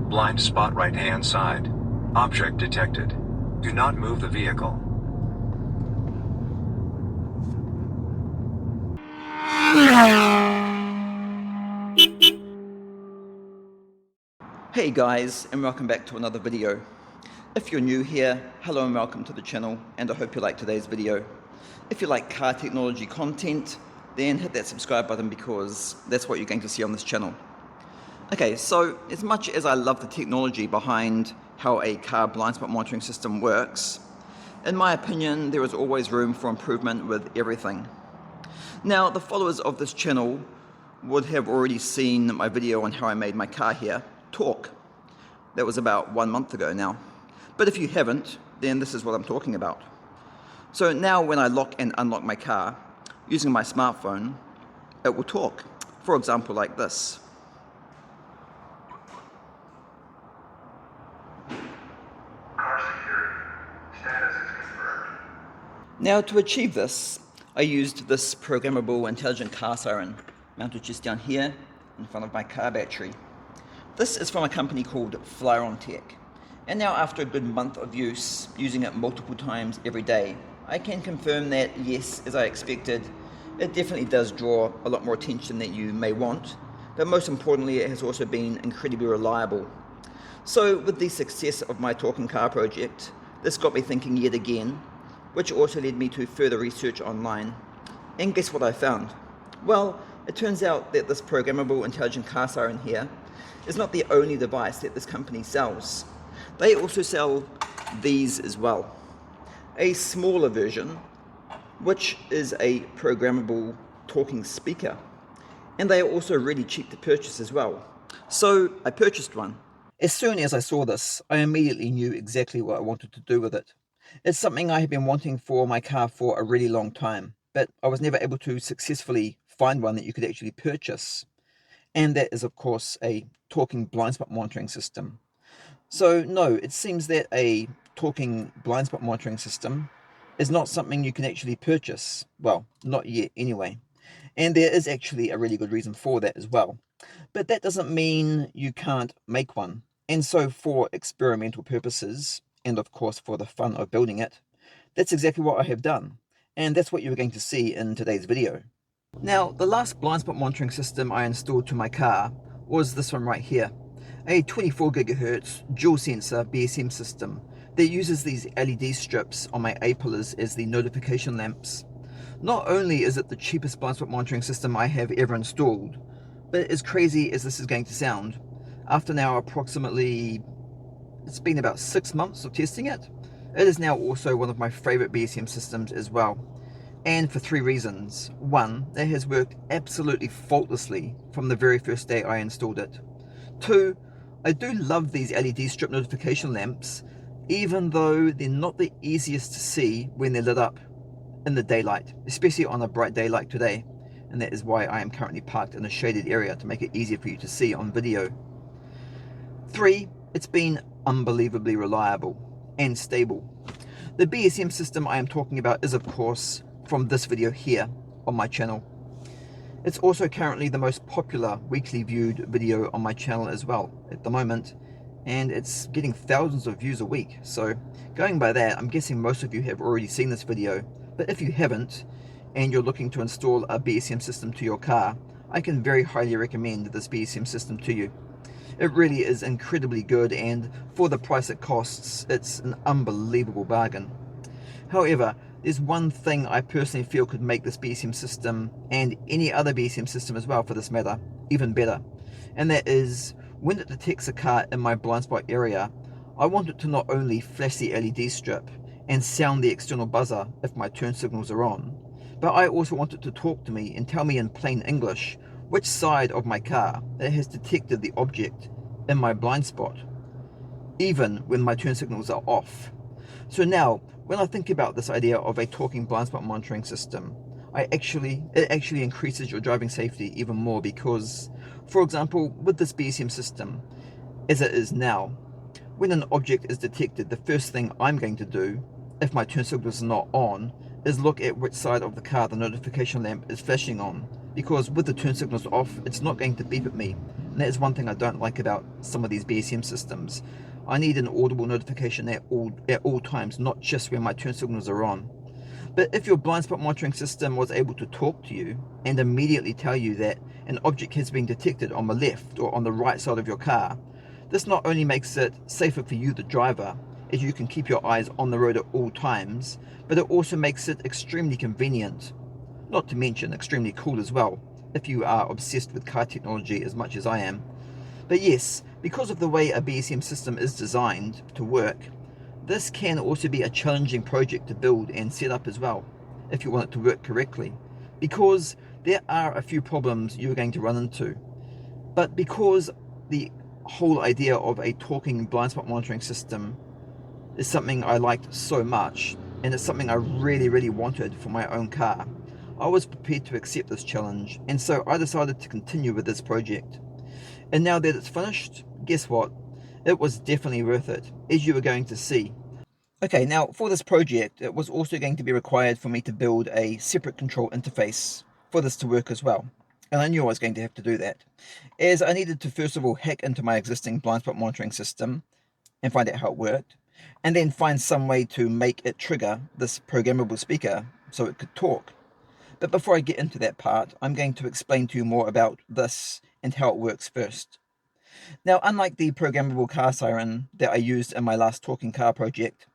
Blind spot right hand side. Object detected. Do not move the vehicle. Hey guys, and welcome back to another video. If you're new here, hello and welcome to the channel, and I hope you like today's video. If you like car technology content, then hit that subscribe button because that's what you're going to see on this channel. Okay, so as much as I love the technology behind how a car blind spot monitoring system works, in my opinion, there is always room for improvement with everything. Now, the followers of this channel would have already seen my video on how I made my car here talk. That was about 1 month ago now. But if you haven't, then this is what I'm talking about. So now when I lock and unlock my car, using my smartphone, it will talk. For example, like this. Car security. Status is confirmed. Now to achieve this, I used this programmable intelligent car siren mounted just down here in front of my car battery. This is from a company called Tech, and now after a good month of use, using it multiple times every day, I can confirm that yes, as I expected, it definitely does draw a lot more attention than you may want, but most importantly it has also been incredibly reliable. So with the success of my talking car project, this got me thinking yet again, which also led me to further research online. And guess what I found? Well, it turns out that this programmable intelligent car siren here is not the only device that this company sells. They also sell these as well. A smaller version, which is a programmable talking speaker. And they are also really cheap to purchase as well. So I purchased one. As soon as I saw this, I immediately knew exactly what I wanted to do with it. It's something I have been wanting for my car for a really long time, but I was never able to successfully find one that you could actually purchase. And that is, of course, a talking blind spot monitoring system. So no, it seems that a talking blind spot monitoring system is not something you can actually purchase. Well, not yet anyway. And there is actually a really good reason for that as well. But that doesn't mean you can't make one. And so for experimental purposes, and of course for the fun of building it, that's exactly what I have done. And that's what you're going to see in today's video. Now, the last blind spot monitoring system I installed to my car was this one right here. A 24 GHz dual sensor BSM system that uses these LED strips on my A-pillars as the notification lamps. Not only is it the cheapest blind spot monitoring system I have ever installed, but as crazy as this is going to sound, after now approximately, it's been about 6 months of testing it, it is now also one of my favorite BSM systems as well. And for 3 reasons. 1, it has worked absolutely faultlessly from the very first day I installed it. 2, I do love these LED strip notification lamps, even though they're not the easiest to see when they're lit up in the daylight, especially on a bright day like today. And that is why I am currently parked in a shaded area to make it easier for you to see on video. 3, it's been unbelievably reliable and stable. The BSM system I am talking about is, of course, from this video here on my channel. It's also currently the most popular weekly viewed video on my channel as well at the moment, and it's getting thousands of views a week. So going by that, I'm guessing most of you have already seen this video, but if you haven't and you're looking to install a BSM system to your car, I can very highly recommend this BSM system to you. It really is incredibly good, and for the price it costs, it's an unbelievable bargain. However, there's one thing I personally feel could make this BSM system, and any other BSM system as well for this matter, even better. And that is, when it detects a car in my blind spot area, I want it to not only flash the LED strip and sound the external buzzer if my turn signals are on, but I also want it to talk to me and tell me in plain English which side of my car it has detected the object in my blind spot, even when my turn signals are off. So now, when I think about this idea of a talking blind spot monitoring system, it actually increases your driving safety even more because, for example, with this BSM system, as it is now, when an object is detected, the first thing I'm going to do, if my turn signal is not on, is look at which side of the car the notification lamp is flashing on, because with the turn signals off, it's not going to beep at me, And that is one thing I don't like about some of these BSM systems. I need an audible notification at all times, not just when my turn signals are on. But if your blind spot monitoring system was able to talk to you and immediately tell you that an object has been detected on the left or on the right side of your car, this not only makes it safer for you, the driver, as you can keep your eyes on the road at all times, but it also makes it extremely convenient, not to mention extremely cool as well, if you are obsessed with car technology as much as I am. But yes, because of the way a BSM system is designed to work, this can also be a challenging project to build and set up as well, if you want it to work correctly, because there are a few problems you're going to run into. But because the whole idea of a talking blind spot monitoring system is something I liked so much, and it's something I really wanted for my own car, I was prepared to accept this challenge, and so I decided to continue with this project. And now that it's finished, guess what? It was definitely worth it, as you are going to see. Okay, now for this project, it was also going to be required for me to build a separate control interface for this to work as well. And I knew I was going to have to do that, as I needed to first of all hack into my existing blind spot monitoring system and find out how it worked, and then find some way to make it trigger this programmable speaker so it could talk. But before I get into that part, I'm going to explain to you more about this and how it works first. Now, unlike the programmable car siren that I used in my last talking car project,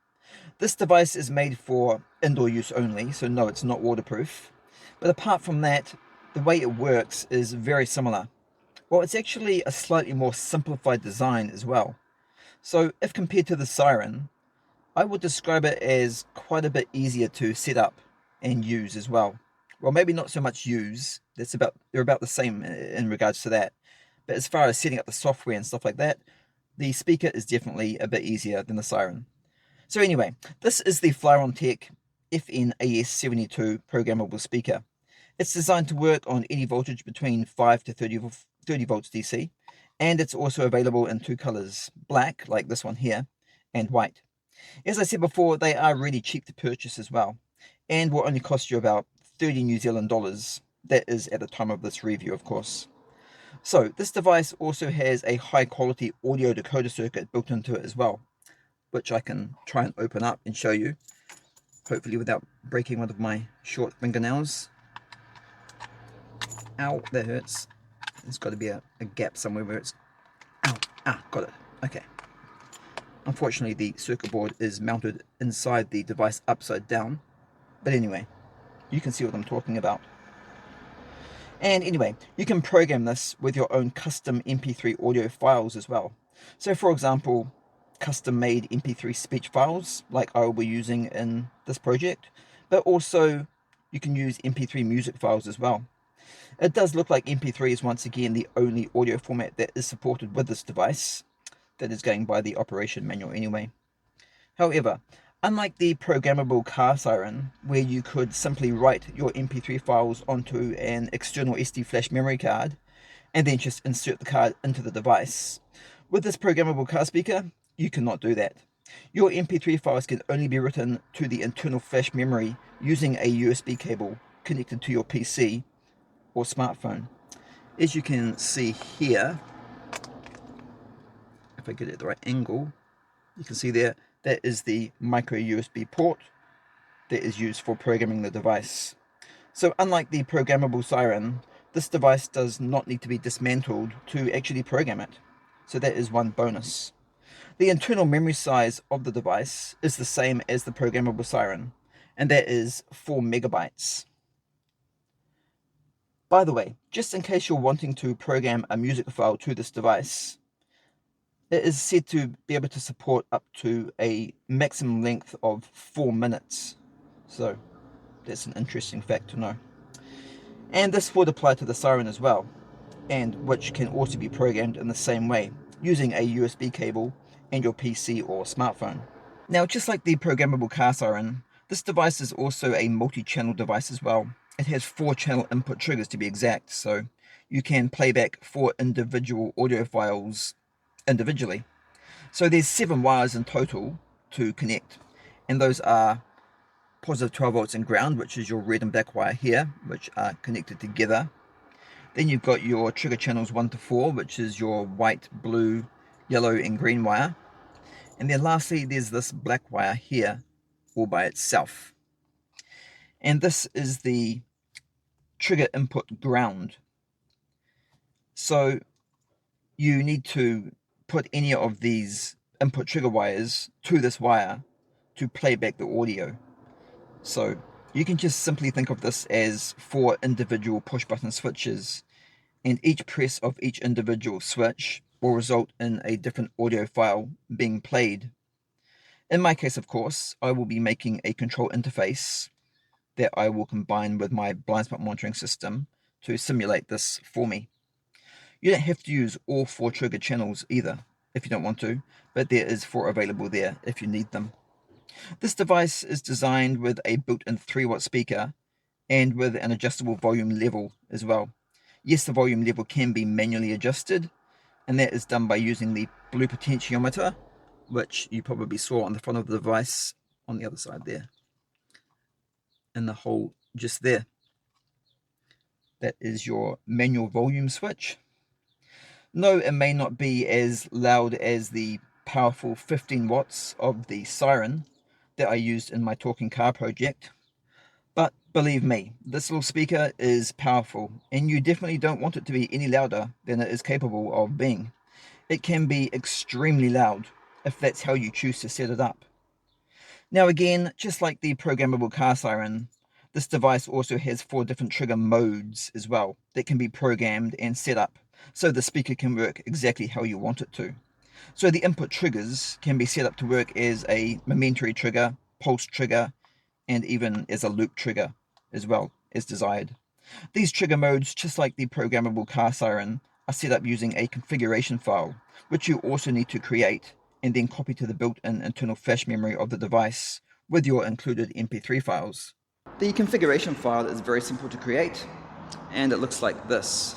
this device is made for indoor use only, so no, it's not waterproof. But apart from that, the way it works is very similar. Well, it's actually a slightly more simplified design as well. So if compared to the siren, I would describe it as quite a bit easier to set up and use as well. Well, maybe not so much use. They're about the same in regards to that. But as far as setting up the software and stuff like that, the speaker is definitely a bit easier than the siren. So anyway, this is the FlyronTech FNAS72 programmable speaker. It's designed to work on any voltage between 5 to 30 volts DC, and it's also available in two colors, black, like this one here, and white. As I said before, they are really cheap to purchase as well, and will only cost you about 30 New Zealand dollars. That is at the time of this review, of course. So this device also has a high quality audio decoder circuit built into it as well, which I can try and open up and show you, hopefully without breaking one of my short fingernails. Ow, that hurts. There's got to be a gap somewhere where it's... Ow, got it. Okay. Unfortunately, the circuit board is mounted inside the device upside down. But anyway, you can see what I'm talking about. And anyway, you can program this with your own custom MP3 audio files as well. So for example, custom-made MP3 speech files, like I will be using in this project, but also you can use MP3 music files as well. It does look like MP3 is once again the only audio format that is supported with this device. That is going by the operation manual anyway. However, unlike the programmable car siren, where you could simply write your MP3 files onto an external SD flash memory card, and then just insert the card into the device, with this programmable car speaker, you cannot do that. Your MP3 files can only be written to the internal flash memory using a USB cable connected to your PC or smartphone. As you can see here, if I get it at the right angle, you can see there, that is the micro USB port that is used for programming the device. So unlike the programmable siren, this device does not need to be dismantled to actually program it. So that is one bonus. The internal memory size of the device is the same as the programmable siren, and that is 4 megabytes. By the way, just in case you're wanting to program a music file to this device, it is said to be able to support up to a maximum length of 4 minutes. So that's an interesting fact to know. And this would apply to the siren as well, and which can also be programmed in the same way, using a USB cable and your PC or smartphone. Now, just like the programmable car siren, this device is also a multi-channel device as well. It has 4 channel input triggers to be exact, so you can play back 4 individual audio files individually. So there's 7 wires in total to connect, and those are positive 12 volts and ground, which is your red and black wire here, which are connected together. Then you've got your trigger channels 1 to 4, which is your white, blue, yellow and green wire. And then lastly, there's this black wire here all by itself. And this is the trigger input ground. So you need to put any of these input trigger wires to this wire to play back the audio. So you can just simply think of this as 4 individual push button switches, and each press of each individual switch will result in a different audio file being played. In my case, of course, I will be making a control interface that I will combine with my Blindspot monitoring system to simulate this for me. You don't have to use all 4 trigger channels either if you don't want to, but there is 4 available there if you need them. This device is designed with a built-in 3-watt speaker and with an adjustable volume level as well. Yes, the volume level can be manually adjusted, and that is done by using the blue potentiometer, which you probably saw on the front of the device on the other side there, in the hole just there. That is your manual volume switch. No, it may not be as loud as the powerful 15 watts of the siren that I used in my talking car project, but believe me, this little speaker is powerful, and you definitely don't want it to be any louder than it is capable of being. It can be extremely loud if that's how you choose to set it up. Now again, just like the programmable car siren, this device also has 4 different trigger modes as well that can be programmed and set up so the speaker can work exactly how you want it to. So the input triggers can be set up to work as a momentary trigger, pulse trigger, and even as a loop trigger as well as desired. These trigger modes, just like the programmable car siren, are set up using a configuration file, which you also need to create and then copy to the built-in internal flash memory of the device with your included MP3 files. The configuration file is very simple to create, and it looks like this.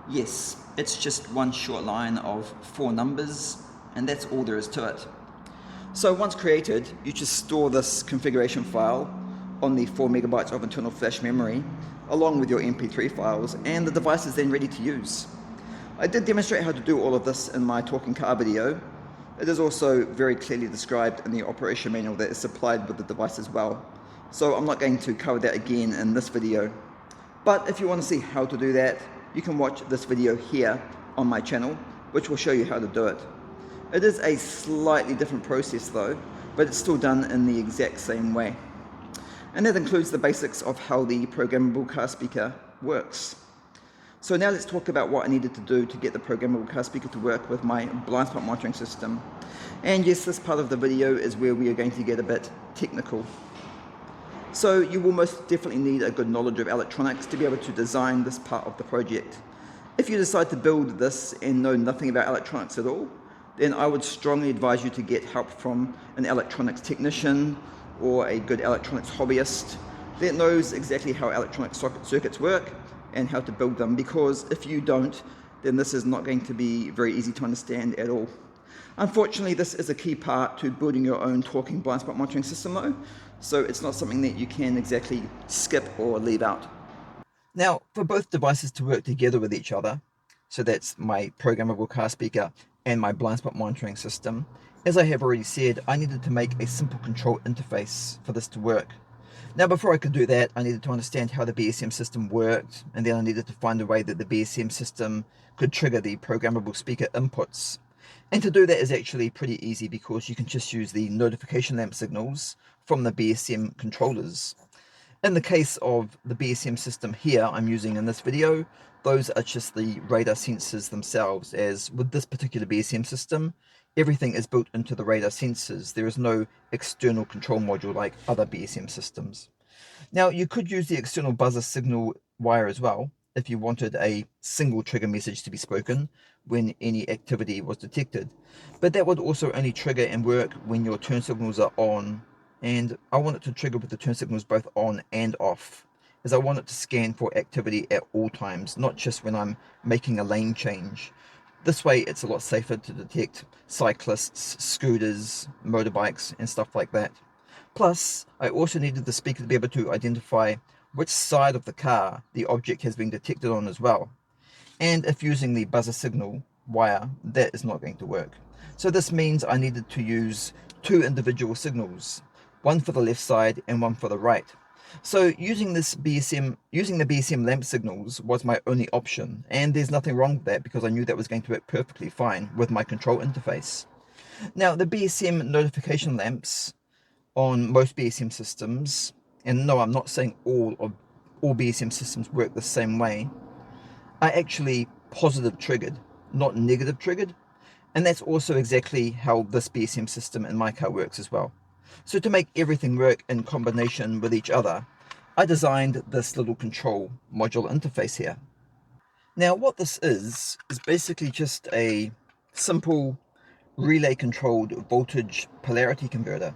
Yes, it's just one short line of 4 numbers, and that's all there is to it. So once created, you just store this configuration file on the 4 megabytes of internal flash memory along with your MP3 files, and the device is then ready to use. I did demonstrate how to do all of this in my talking car video. It is also very clearly described in the operation manual that is supplied with the device as well. So I'm not going to cover that again in this video. But if you want to see how to do that, you can watch this video here on my channel, which will show you how to do it. It is a slightly different process though, but it's still done in the exact same way. And that includes the basics of how the programmable car speaker works. So now let's talk about what I needed to do to get the programmable car speaker to work with my Blindspot monitoring system. And yes, this part of the video is where we are going to get a bit technical. So you will most definitely need a good knowledge of electronics to be able to design this part of the project. If you decide to build this and know nothing about electronics at all, then I would strongly advise you to get help from an electronics technician or a good electronics hobbyist that knows exactly how electronic circuits work and how to build them, because if you don't, then this is not going to be very easy to understand at all. Unfortunately, this is a key part to building your own talking blind spot monitoring system though, so it's not something that you can exactly skip or leave out. Now, for both devices to work together with each other, so that's my programmable car speaker and my blind spot monitoring system, as I have already said, I needed to make a simple control interface for this to work. Now, before I could do that, I needed to understand how the BSM system worked, and then I needed to find a way that the BSM system could trigger the programmable speaker inputs. And to do that is actually pretty easy, because you can just use the notification lamp signals from the BSM controllers. In the case of the BSM system here I'm using in this video, those are just the radar sensors themselves, as with this particular BSM system, everything is built into the radar sensors. There is no external control module like other BSM systems. Now, you could use the external buzzer signal wire as well, if you wanted a single trigger message to be spoken when any activity was detected. But that would also only trigger and work when your turn signals are on, and I want it to trigger with the turn signals both on and off, as I want it to scan for activity at all times, not just when I'm making a lane change. This way it's a lot safer to detect cyclists, scooters, motorbikes and stuff like that. Plus, I also needed the speaker to be able to identify which side of the car the object has been detected on as well. And if using the buzzer signal wire, that is not going to work. So this means I needed to use two individual signals, one for the left side and one for the right. So using the BSM lamp signals was my only option, and there's nothing wrong with that because I knew that was going to work perfectly fine with my control interface. Now the BSM notification lamps on most BSM systems, and no, I'm not saying all BSM systems work the same way, are actually positive triggered, not negative triggered. And that's also exactly how this BSM system in my car works as well. So to make everything work in combination with each other, I designed this little control module interface here. Now what this is basically just a simple relay controlled voltage polarity converter.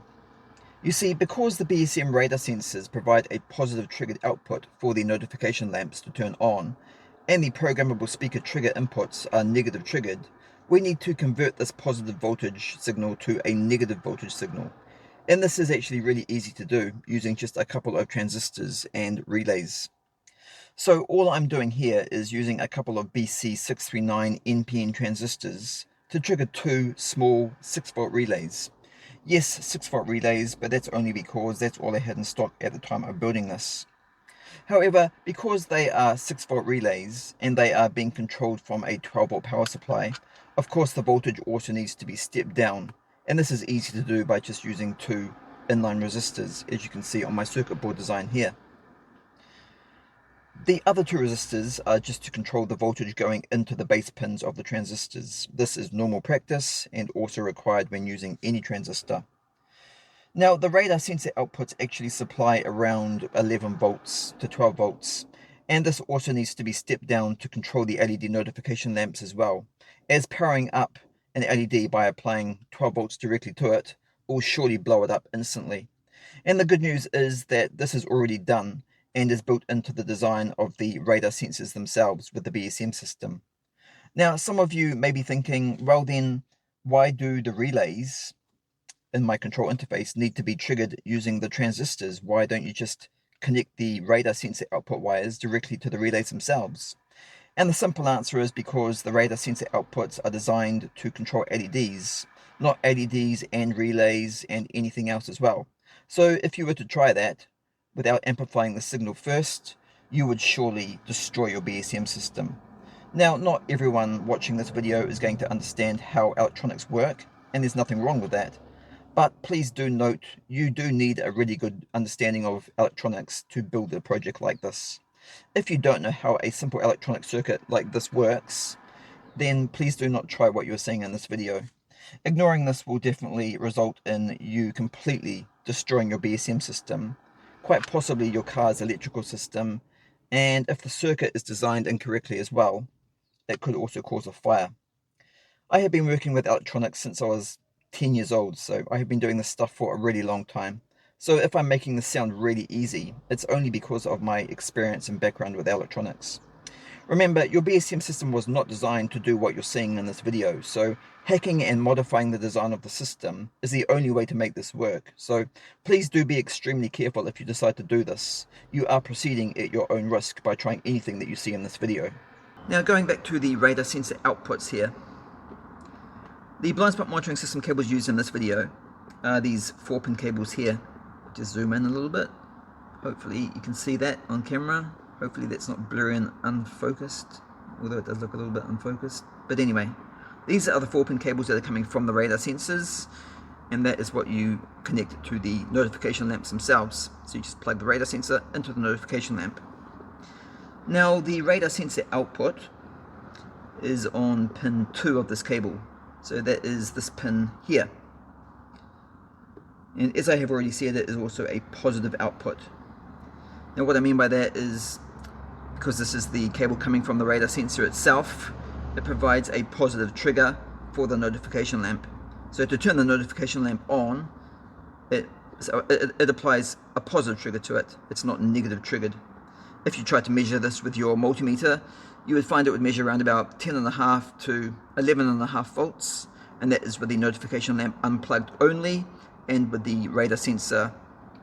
You see, because the BSM radar sensors provide a positive triggered output for the notification lamps to turn on, and the programmable speaker trigger inputs are negative triggered, we need to convert this positive voltage signal to a negative voltage signal. And this is actually really easy to do using just a couple of transistors and relays. So all I'm doing here is using a couple of BC639 NPN transistors to trigger two small 6-volt relays. Yes, 6-volt relays, but that's only because that's all I had in stock at the time of building this. However, because they are 6-volt relays and they are being controlled from a 12-volt power supply, of course the voltage also needs to be stepped down, and this is easy to do by just using two inline resistors, as you can see on my circuit board design here. The other two resistors are just to control the voltage going into the base pins of the transistors. This is normal practice and also required when using any transistor. Now the radar sensor outputs actually supply around 11 volts to 12 volts, and this also needs to be stepped down to control the LED notification lamps as well, as powering up an LED by applying 12 volts directly to it will surely blow it up instantly. And the good news is that this is already done and is built into the design of the radar sensors themselves with the BSM system. Now some of you may be thinking, well then, why do the relays in my control interface need to be triggered using the transistors? Why don't you just connect the radar sensor output wires directly to the relays themselves? And the simple answer is because the radar sensor outputs are designed to control LEDs, not LEDs and relays and anything else as well. So if you were to try that without amplifying the signal first, you would surely destroy your BSM system. Now, not everyone watching this video is going to understand how electronics work, and there's nothing wrong with that. But please do note, you do need a really good understanding of electronics to build a project like this. If you don't know how a simple electronic circuit like this works, then please do not try what you're seeing in this video. Ignoring this will definitely result in you completely destroying your BSM system, quite possibly your car's electrical system, and if the circuit is designed incorrectly as well, it could also cause a fire. I have been working with electronics since I was 10 years old, so I have been doing this stuff for a really long time. So if I'm making this sound really easy, it's only because of my experience and background with electronics. Remember, your BSM system was not designed to do what you're seeing in this video, so hacking and modifying the design of the system is the only way to make this work. So please do be extremely careful if you decide to do this. You are proceeding at your own risk by trying anything that you see in this video. Now going back to the radar sensor outputs here, the Blindspot monitoring system cables used in this video are these 4-pin cables here. Just zoom in a little bit. Hopefully you can see that on camera. Hopefully that's not blurry and unfocused, although it does look a little bit unfocused. But anyway, these are the 4-pin cables that are coming from the radar sensors, and that is what you connect to the notification lamps themselves. So you just plug the radar sensor into the notification lamp. Now the radar sensor output is on pin 2 of this cable. So that is this pin here. And as I have already said, it is also a positive output. Now what I mean by that is, because this is the cable coming from the radar sensor itself, it provides a positive trigger for the notification lamp. So to turn the notification lamp on, it applies a positive trigger to it. It's not negative triggered. If you try to measure this with your multimeter, you would find it would measure around about 10.5 to 11.5 volts, and that is with the notification lamp unplugged only, and with the radar sensor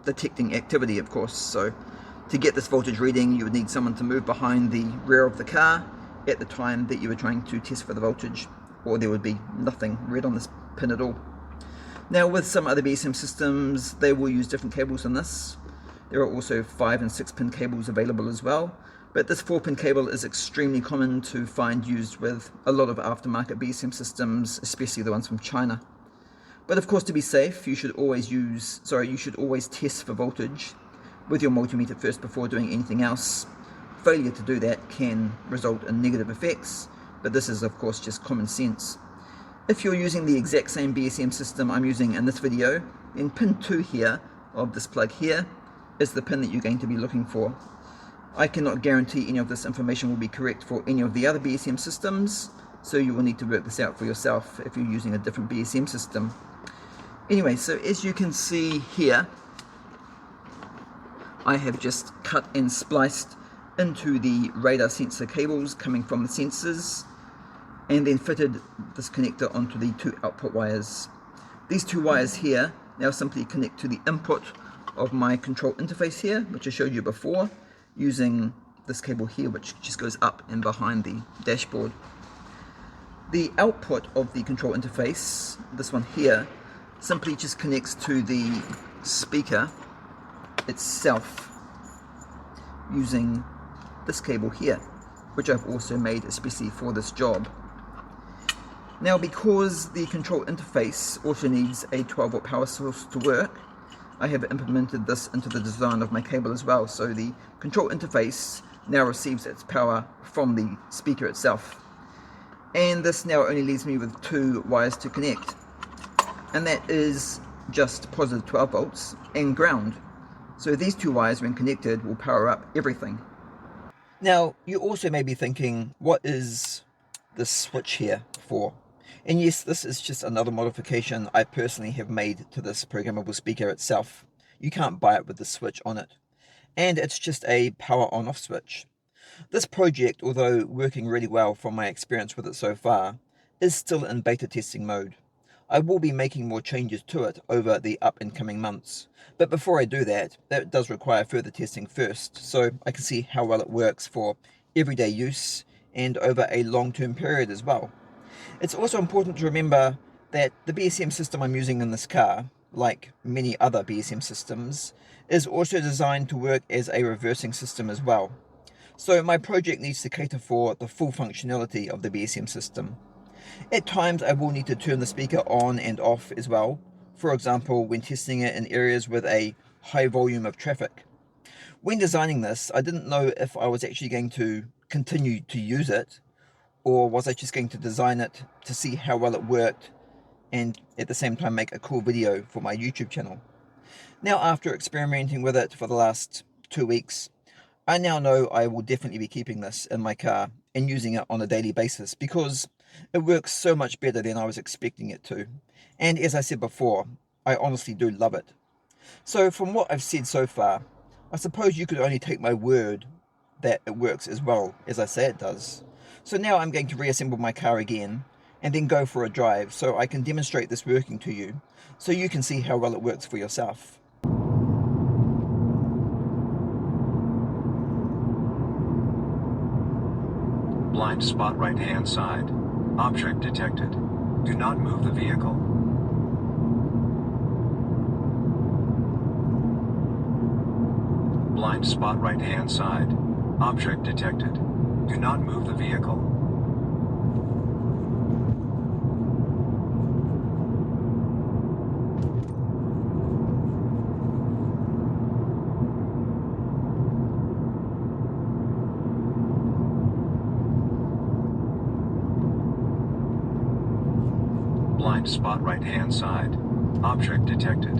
detecting activity, of course. So To get this voltage reading, you would need someone to move behind the rear of the car at the time that you were trying to test for the voltage, or there would be nothing read on this pin at all. Now with some other BSM systems, they will use different cables than this. There are also 5 and 6 pin cables available as well, but this 4-pin cable is extremely common to find used with a lot of aftermarket BSM systems, especially the ones from China. But of course, to be safe, you should always test for voltage with your multimeter first before doing anything else. Failure to do that can result in negative effects, but this is of course just common sense. If you're using the exact same BSM system I'm using in this video, then pin 2 here of this plug here is the pin that you're going to be looking for. I cannot guarantee any of this information will be correct for any of the other BSM systems, so you will need to work this out for yourself if you're using a different BSM system. Anyway, so as you can see here, I have just cut and spliced into the radar sensor cables coming from the sensors, and then fitted this connector onto the 2 output wires. These 2 wires here now simply connect to the input of my control interface here, which I showed you before, using this cable here, which just goes up and behind the dashboard. The output of the control interface, this one here, simply just connects to the speaker itself using this cable here, which I've also made especially for this job. Now, because the control interface also needs a 12-volt power source to work, I have implemented this into the design of my cable as well, so the control interface now receives its power from the speaker itself. And this now only leaves me with 2 wires to connect, and that is just positive 12 volts and ground. So these 2 wires, when connected, will power up everything. Now, you also may be thinking, what is this switch here for? And yes, this is just another modification I personally have made to this programmable speaker itself. You can't buy it with the switch on it. And it's just a power on-off switch. This project, although working really well from my experience with it so far, is still in beta testing mode. I will be making more changes to it over the up and coming months. But before I do that, that does require further testing first, so I can see how well it works for everyday use and over a long-term period as well. It's also important to remember that the BSM system I'm using in this car, like many other BSM systems, is also designed to work as a reversing system as well. So my project needs to cater for the full functionality of the BSM system. At times I will need to turn the speaker on and off as well, for example when testing it in areas with a high volume of traffic. When designing this, I didn't know if I was actually going to continue to use it, or was I just going to design it to see how well it worked and at the same time make a cool video for my YouTube channel. Now, after experimenting with it for the last 2 weeks, I now know I will definitely be keeping this in my car and using it on a daily basis because it works so much better than I was expecting it to. And as I said before, I honestly do love it. So from what I've said so far, I suppose you could only take my word that it works as well as I say it does. So now I'm going to reassemble my car again and then go for a drive so I can demonstrate this working to you, so you can see how well it works for yourself. Blind spot right hand side. Object detected. Do not move the vehicle. Blind spot right hand side. Object detected. Do not move the vehicle. Blind spot right hand side. Object detected.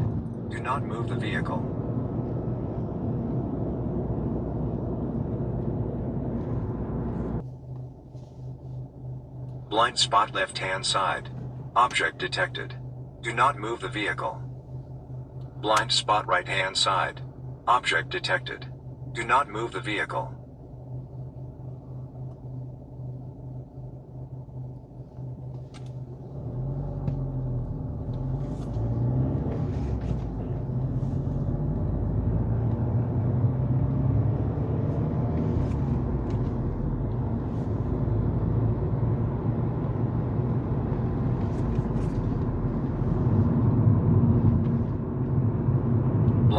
Do not move the vehicle. Blind spot left hand side. Object detected. Do not move the vehicle. Blind spot right hand side. Object detected. Do not move the vehicle.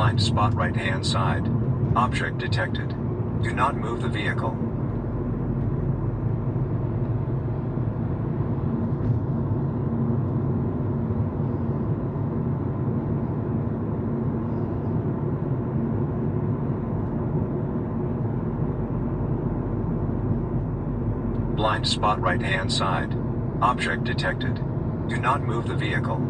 Blind spot right hand side. Object detected. Do not move the vehicle. Blind spot right hand side. Object detected. Do not move the vehicle.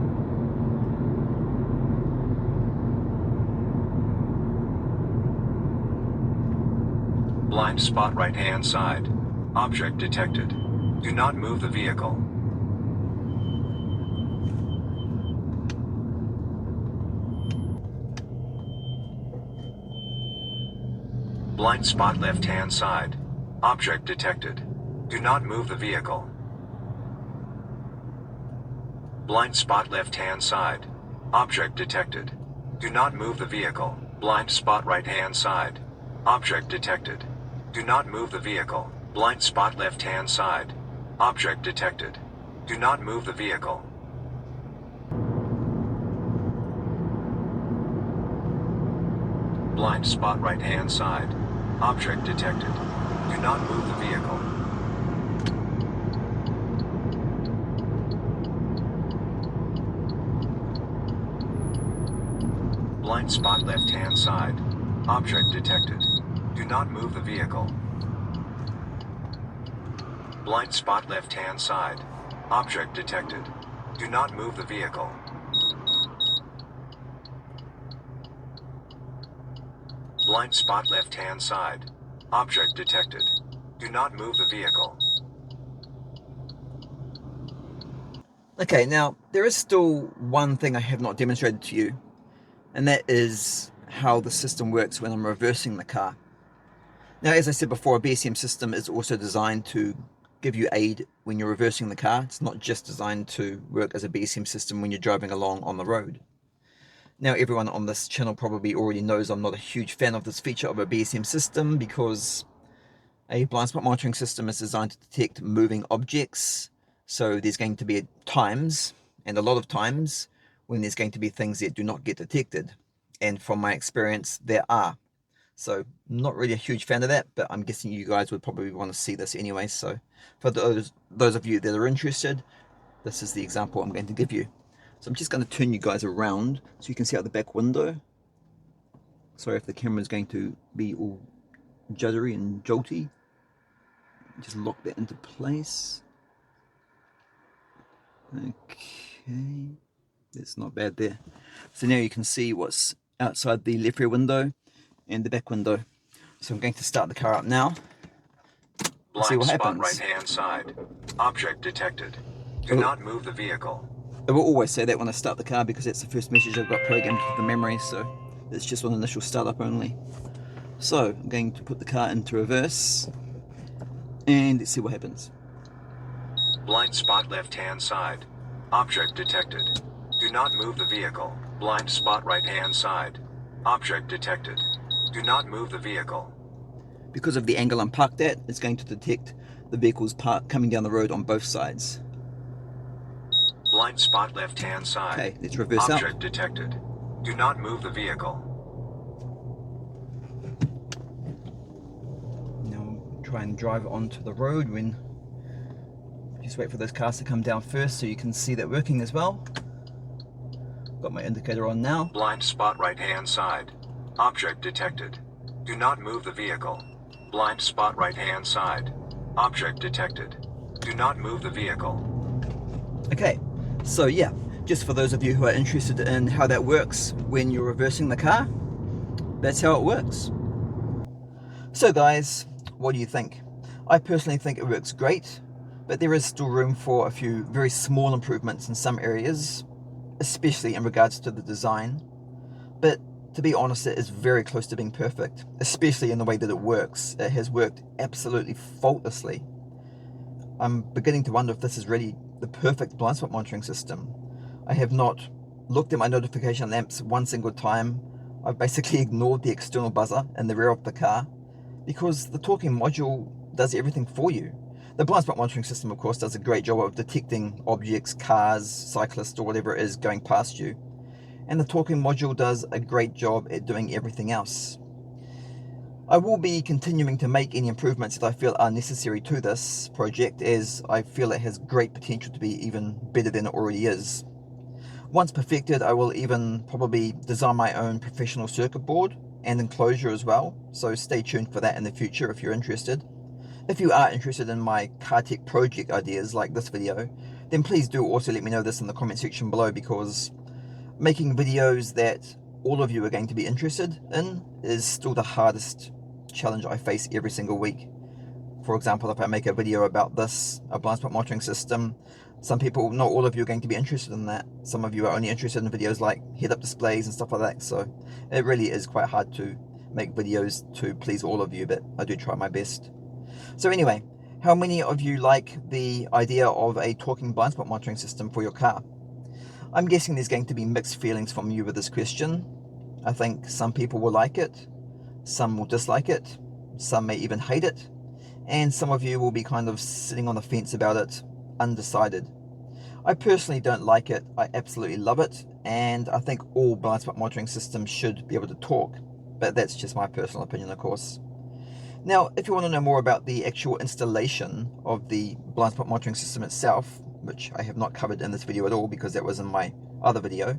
Blind spot right hand side. Object detected. Do not move the vehicle. Blind spot left hand side. Object detected. Do not move the vehicle. Blind spot left hand side. Object detected. Do not move the vehicle. Blind spot right hand side. Object detected. Do not move the vehicle. Blind spot left hand side. Object detected. Do not move the vehicle. Blind spot right hand side. Object detected. Do not move the vehicle. Blind spot left hand side. Object detected. Do not move the vehicle. Blind spot left hand side. Object detected. Do not move the vehicle. Blind spot left hand side. Object detected. Do not move the vehicle. Okay, now there is still one thing I have not demonstrated to you, and that is how the system works when I'm reversing the car. Now, as I said before, a BSM system is also designed to give you aid when you're reversing the car. It's not just designed to work as a BSM system when you're driving along on the road. Now, everyone on this channel probably already knows I'm not a huge fan of this feature of a BSM system because a blind spot monitoring system is designed to detect moving objects. So there's going to be times, and a lot of times, when there's going to be things that do not get detected. And from my experience, there are. So not really a huge fan of that, but I'm guessing you guys would probably want to see this anyway. So for those of you that are interested, this is the example I'm going to give you. So I'm just going to turn you guys around so you can see out the back window. Sorry if the camera is going to be all juddery and jolty. Just lock that into place. Okay, that's not bad there. So now you can see what's outside the left rear window and the back window. So I'm going to start the car up now. See what happens. Blind spot right hand side. Object detected. Do not move the vehicle. I will always say that when I start the car because that's the first message I've got programmed into the memory, so it's just on initial startup only. So I'm going to put the car into reverse and let's see what happens. Blind spot left hand side. Object detected. Do not move the vehicle. Blind spot right hand side. Object detected. Do not move the vehicle. Because of the angle I'm parked at, it's going to detect the vehicles coming down the road on both sides. Blind spot left hand side. Okay, let's reverse out. Object detected. Do not move the vehicle. Now try and drive onto the road when... Just wait for those cars to come down first so you can see that working as well. Got my indicator on now. Blind spot right hand side. Object detected. Do not move the vehicle. Blind spot right hand side. Object detected. Do not move the vehicle. Okay, so yeah, just for those of you who are interested in how that works when you're reversing the car, that's how it works. So guys, what do you think? I personally think it works great, but there is still room for a few very small improvements in some areas, especially in regards to the design. But to be honest, it is very close to being perfect, especially in the way that it works. It has worked absolutely faultlessly. I'm beginning to wonder if this is really the perfect blind spot monitoring system. I have not looked at my notification lamps one single time. I've basically ignored the external buzzer in the rear of the car because the talking module does everything for you. The blind spot monitoring system, of course, does a great job of detecting objects, cars, cyclists, or whatever it is going past you. and the talking module does a great job at doing everything else. I will be continuing to make any improvements that I feel are necessary to this project, as I feel it has great potential to be even better than it already is. Once perfected, I will even probably design my own professional circuit board and enclosure as well, so stay tuned for that in the future if you're interested. If you are interested in my car tech project ideas like this video, then please do also let me know this in the comment section below, because making videos that all of you are going to be interested in is still the hardest challenge I face every single week. For example, if I make a video about this, a blind spot monitoring system, some people, not all of you, are going to be interested in that. Some of you are only interested in videos like head-up displays and stuff like that, so it really is quite hard to make videos to please all of you, but I do try my best. So anyway, how many of you like the idea of a talking blind spot monitoring system for your car? I'm guessing there's going to be mixed feelings from you with this question. I think some people will like it, some will dislike it, some may even hate it, and some of you will be kind of sitting on the fence about it, undecided. I personally don't like it, I absolutely love it, and I think all blind spot monitoring systems should be able to talk, but that's just my personal opinion, of course. Now, if you want to know more about the actual installation of the blind spot monitoring system itself, which I have not covered in this video at all because that was in my other video,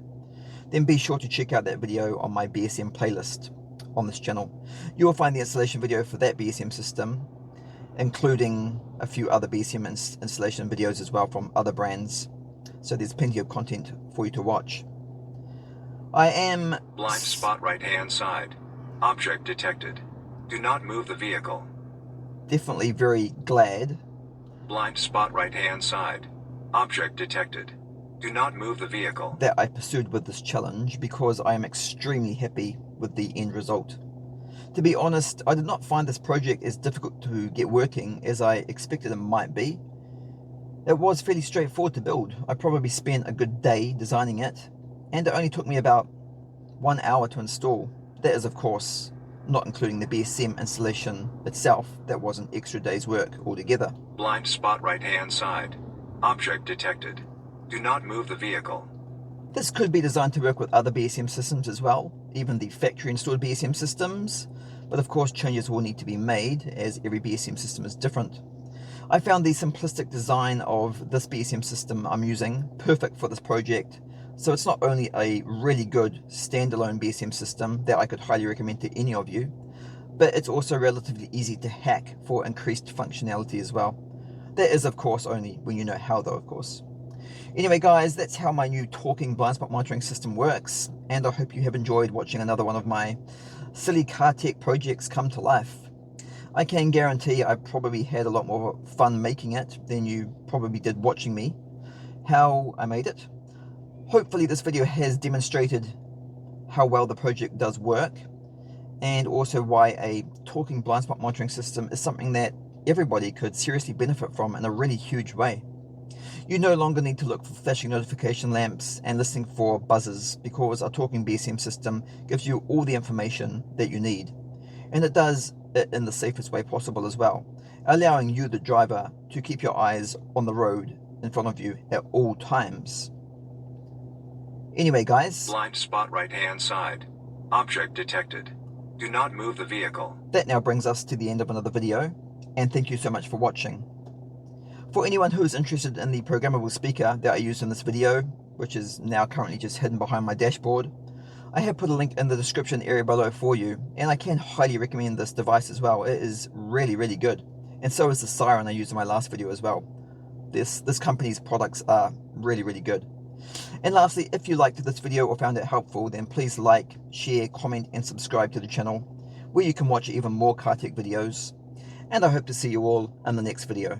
then be sure to check out that video on my BSM playlist on this channel. You will find the installation video for that BSM system, including a few other BSM installation videos as well from other brands. So there's plenty of content for you to watch. I am... Blind spot right hand side. Object detected. Do not move the vehicle. Definitely very glad. Blind spot right hand side. Object detected. Do not move the vehicle. That I pursued with this challenge, because I am extremely happy with the end result. To be honest, I did not find this project as difficult to get working as I expected it might be. It was fairly straightforward to build. I probably spent a good day designing it, and it only took me about 1 hour to install. That is, of course, not including the BSM installation itself. That was an extra day's work altogether. Blind spot right hand side. Object detected. Do not move the vehicle. This could be designed to work with other BSM systems as well, even the factory installed BSM systems, but of course changes will need to be made as every BSM system is different. I found the simplistic design of this BSM system I'm using perfect for this project, so it's not only a really good standalone BSM system that I could highly recommend to any of you, but it's also relatively easy to hack for increased functionality as well. That is, of course, only when you know how though, of course. Anyway guys, that's how my new talking blind spot monitoring system works, and I hope you have enjoyed watching another one of my silly car tech projects come to life. I can guarantee I probably had a lot more fun making it than you probably did watching me, how I made it. Hopefully this video has demonstrated how well the project does work, and also why a talking blind spot monitoring system is something that everybody could seriously benefit from in a really huge way. You no longer need to look for flashing notification lamps and listening for buzzers, because a talking BSM system gives you all the information that you need. And it does it in the safest way possible as well, allowing you, the driver, to keep your eyes on the road in front of you at all times. Anyway guys, Blind spot right hand side. Object detected. Do not move the vehicle. that now brings us to the end of another video, and thank you so much for watching. For anyone who is interested in the programmable speaker that I used in this video, which is now currently just hidden behind my dashboard, I have put a link in the description area below for you, and I can highly recommend this device as well. It is really, really good. And so is the siren I used in my last video as well. This company's products are really, really good. And lastly, if you liked this video or found it helpful, then please like, share, comment, and subscribe to the channel, where you can watch even more car tech videos. And I hope to see you all in the next video.